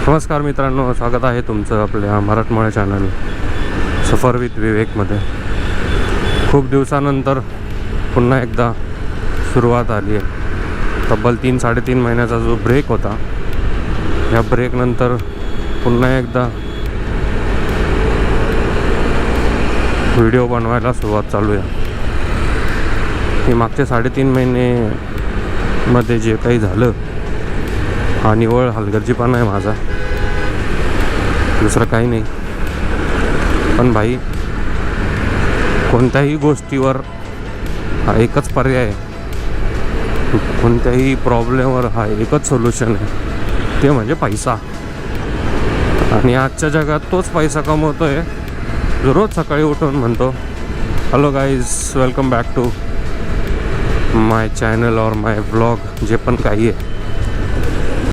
नमस्कार मित्रांनो, स्वागत आहे तुमचं आपल्या मराठमोळ्या चॅनल सफर विथ विवेकमध्ये. खूप दिवसानंतर पुन्हा एकदा सुरुवात आली आहे. तब्बल 3-3.5 महिन्याचा जो ब्रेक होता, या ब्रेकनंतर पुन्हा एकदा व्हिडिओ बनवायला सुरुवात चालू आहे. की मागचे 3.5 महिनेमध्ये जे काही झालं हा निव्वळ हलगर्जीपणा आहे माझा, दुसरं काही नाही. पण भाई, कोणत्याही गोष्टीवर हा एकच पर्याय आहे, कोणत्याही प्रॉब्लेमवर हा एकच सोल्युशन आहे, ते म्हणजे पैसा. आणि आजच्या जगात तोच पैसा कमवतो आहे जो रोज सकाळी उठून म्हणतो, hello guys, welcome back to my channel or my blog, जे पण काही आहे.